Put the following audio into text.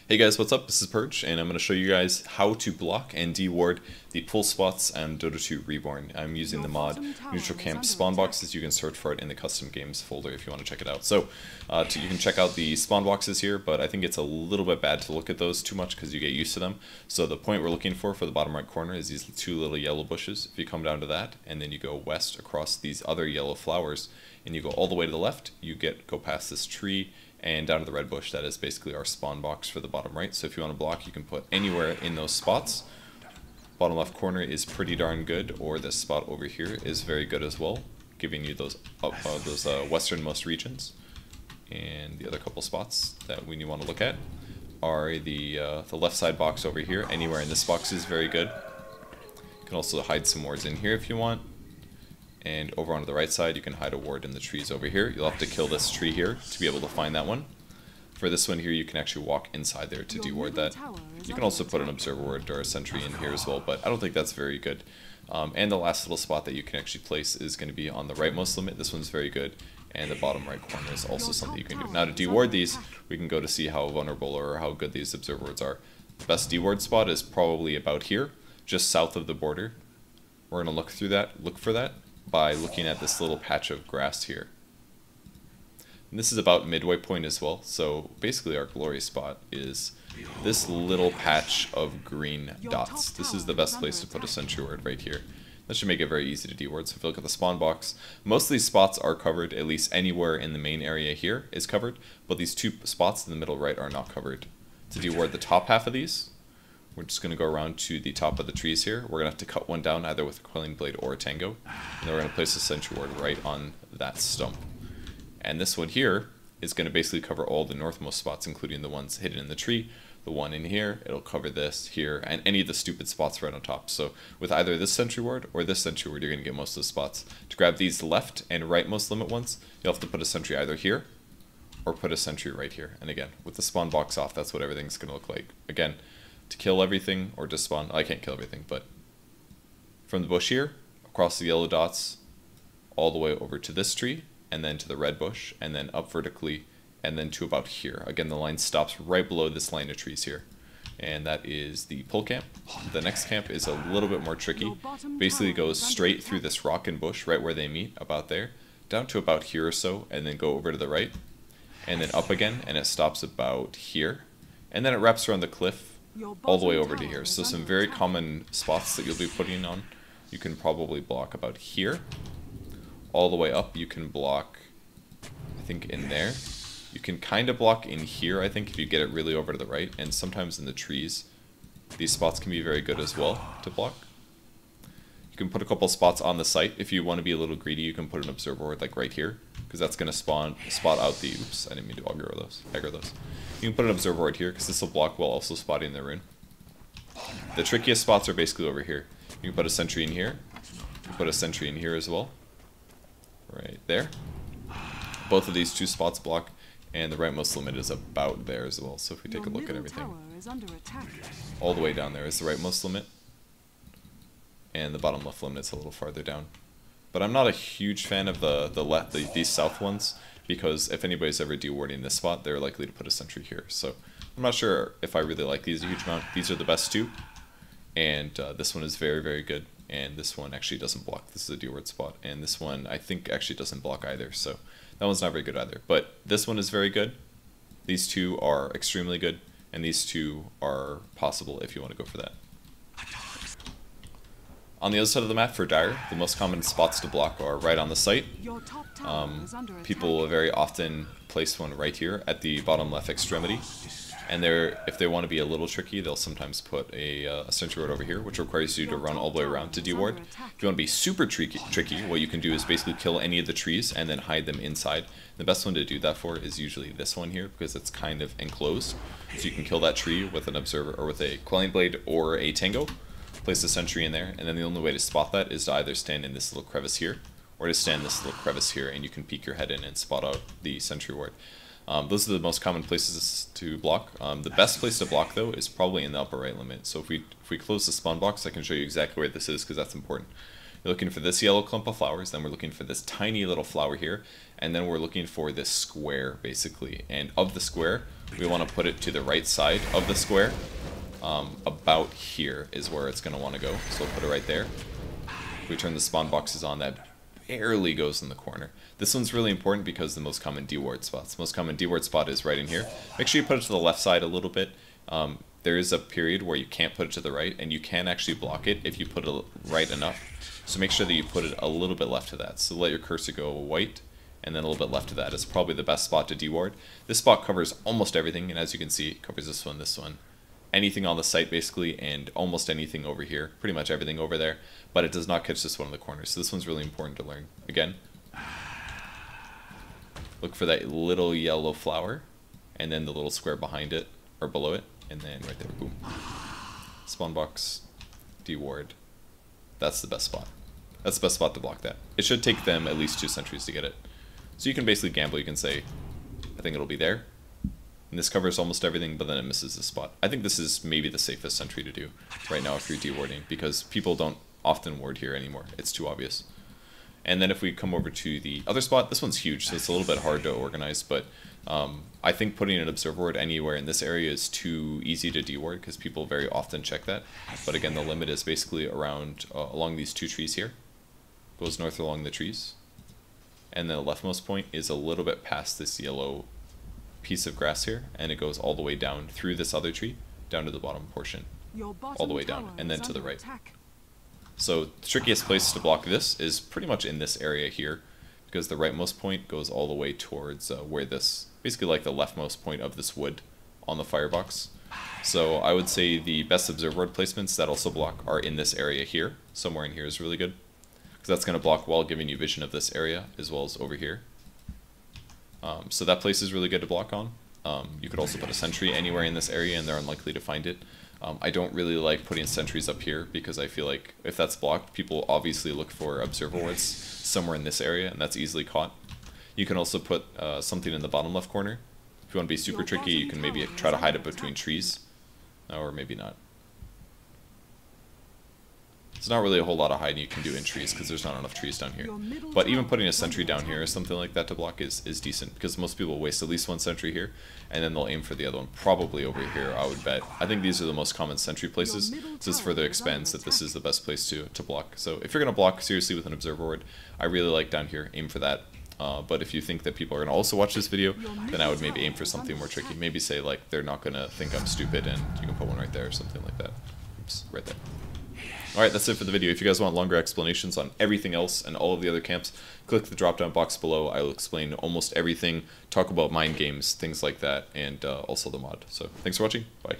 Hey guys, what's up? This is Purge, and I'm going to show you guys how to block and deward the pull spots and Dota 2 Reborn. I'm using the mod Neutral Camp Spawn Boxes. You can search for it in the Custom Games folder if you want to check it out. So, you can check out the spawn boxes here, but I think it's a little bit bad to look at those too much because you get used to them. So the point we're looking for the bottom right corner is these two little yellow bushes. If you come down to that, and then you go west across these other yellow flowers, and you go all the way to the left, you go past this tree, and down to the red bush. That is basically our spawn box for the bottom right. So if you want to block, you can put anywhere in those spots. Bottom left corner is pretty darn good, or this spot over here is very good as well, giving you those westernmost regions. And the other couple spots that we want to look at are the left side box over here. Anywhere in this box is very good. You can also hide some wards in here if you want. And over onto the right side, you can hide a ward in the trees over here. You'll have to kill this tree here to be able to find that one. For this one here, you can actually walk inside there to deward that. You can also put an observer ward or a sentry in here as well, but I don't think that's very good. And the last little spot that you can actually place is going to be on the rightmost limit. This one's very good. And the bottom right corner is also something you can do. Now to deward these, we can go to see how vulnerable or how good these observer wards are. The best deward spot is probably about here, just south of the border. We're going to look for that by looking at this little patch of grass here. And this is about midway point as well, so basically our glory spot is this little patch of green dots. This is the best place to put a sentry ward right here. That should make it very easy to deward. So if you look at the spawn box, most of these spots are covered, at least anywhere in the main area here is covered, but these two spots in the middle right are not covered. To deward the top half of these, we're just going to go around to the top of the trees here. We're going to have to cut one down either with a quelling blade or a tango. And then we're going to place a sentry ward right on that stump. And this one here is going to basically cover all the northmost spots, including the ones hidden in the tree. The one in here, it'll cover this here, and any of the stupid spots right on top. So with either this sentry ward or this sentry ward, you're going to get most of the spots. To grab these left and rightmost limit ones, you'll have to put a sentry either here or put a sentry right here. And again, with the spawn box off, that's what everything's going to look like. Again, to kill everything or to spawn, I can't kill everything, but from the bush here, across the yellow dots, all the way over to this tree, and then to the red bush, and then up vertically, and then to about here. Again, the line stops right below this line of trees here. And that is the pull camp. The next camp is a little bit more tricky. Basically goes straight through this rock and bush right where they meet, about there, down to about here or so, and then go over to the right, and then up again, and it stops about here. And then it wraps around the cliff all the way over to here. So some very common spots that you'll be putting on. You can probably block about here. All the way up you can block, I think, in there. You can kind of block in here, I think, if you get it really over to the right. And sometimes in the trees, these spots can be very good as well to block. You can put a couple spots on the site. If you want to be a little greedy, you can put an observer ward like right here, because that's going to spot out the, oops, I didn't mean to aggro those. You can put an observer ward here, because this will block while also spotting the rune. The trickiest spots are basically over here. You can put a sentry in here. You can put a sentry in here as well. Right there. Both of these two spots block, and the rightmost limit is about there as well. So if we take a look at everything, all the way down there is the rightmost limit, and the bottom left limit is a little farther down. But I'm not a huge fan of these south ones, because if anybody's ever dewarding this spot, they're likely to put a sentry here. So I'm not sure if I really like these a huge amount. These are the best two, and this one is very, very good. And this one actually doesn't block. This is a deward spot, and this one I think actually doesn't block either. So that one's not very good either. But this one is very good. These two are extremely good, and these two are possible if you want to go for that. On the other side of the map for Dire, the most common spots to block are right on the site. People will very often place one right here at the bottom left extremity. And if they want to be a little tricky, they'll sometimes put a sentry ward over here, which requires you to run all the way around to deward. If you want to be super tricky, what you can do is basically kill any of the trees and then hide them inside. The best one to do that for is usually this one here, because it's kind of enclosed. So you can kill that tree with an observer or with a quelling blade or a tango. Place a sentry in there, and then the only way to spot that is to either stand in this little crevice here, or to stand in this little crevice here, and you can peek your head in and spot out the sentry ward. Those are the most common places to block. The best place to block, though, is probably in the upper right limit. So if we close the spawn box, I can show you exactly where this is, because that's important. You're looking for this yellow clump of flowers, then we're looking for this tiny little flower here, and then we're looking for this square, basically. And of the square, we want to put it to the right side of the square. About here is where it's going to want to go. So we'll put it right there. If we turn the spawn boxes on, that barely goes in the corner. This one's really important because the most common deward spots. The most common deward spot is right in here. Make sure you put it to the left side a little bit. There is a period where you can't put it to the right, and you can actually block it if you put it right enough. So make sure that you put it a little bit left of that. So let your cursor go white, and then a little bit left of that is probably the best spot to deward. This spot covers almost everything, and as you can see, it covers this one, anything on the site basically, and almost anything over here, pretty much everything over there, but it does not catch this one in the corner. So this one's really important to learn. Again, look for that little yellow flower, and then the little square behind it, or below it, and then right there, boom. Spawn box, deward. That's the best spot. That's the best spot to block that. It should take them at least 2 sentries to get it. So you can basically gamble. You can say, I think it'll be there. And this covers almost everything, but then it misses the spot. I think this is maybe the safest sentry to do right now if you're dewarding, because people don't often ward here anymore. It's too obvious. And then if we come over to the other spot, this one's huge, so it's a little bit hard to organize, but I think putting an observer ward anywhere in this area is too easy to deward because people very often check that. But again, the limit is basically around along these 2 trees here. Goes north along the trees. And the leftmost point is a little bit past this yellow piece of grass here, and it goes all the way down through this other tree, down to the bottom portion, all the way down, and then to the right. So the trickiest place to block this is pretty much in this area here, because the rightmost point goes all the way towards where this, basically like the leftmost point of this wood on the firebox. So I would say the best observer ward placements that also block are in this area here. Somewhere in here is really good, because that's going to block while giving you vision of this area, as well as over here. So that place is really good to block on. You could also put a sentry anywhere in this area and they're unlikely to find it. I don't really like putting sentries up here because I feel like if that's blocked, people obviously look for observer wards somewhere in this area, and that's easily caught. You can also put something in the bottom left corner. If you want to be super tricky, you can maybe try to hide it between trees, or maybe not. There's not really a whole lot of hiding you can do in trees because there's not enough trees down here. But even putting a sentry down here or something like that to block is decent, because most people waste at least 1 sentry here and then they'll aim for the other one, probably over here, I would bet. I think these are the most common sentry places, so this further expands that this is the best place to block. So if you're going to block seriously with an observer ward, I really like down here, aim for that. But if you think that people are going to also watch this video, then I would maybe aim for something more tricky. Maybe say like they're not going to think I'm stupid, and you can put one right there or something like that. Oops, right there. Alright, that's it for the video. If you guys want longer explanations on everything else and all of the other camps, click the drop down box below. I will explain almost everything, talk about mind games, things like that, and also the mod. So thanks for watching. Bye.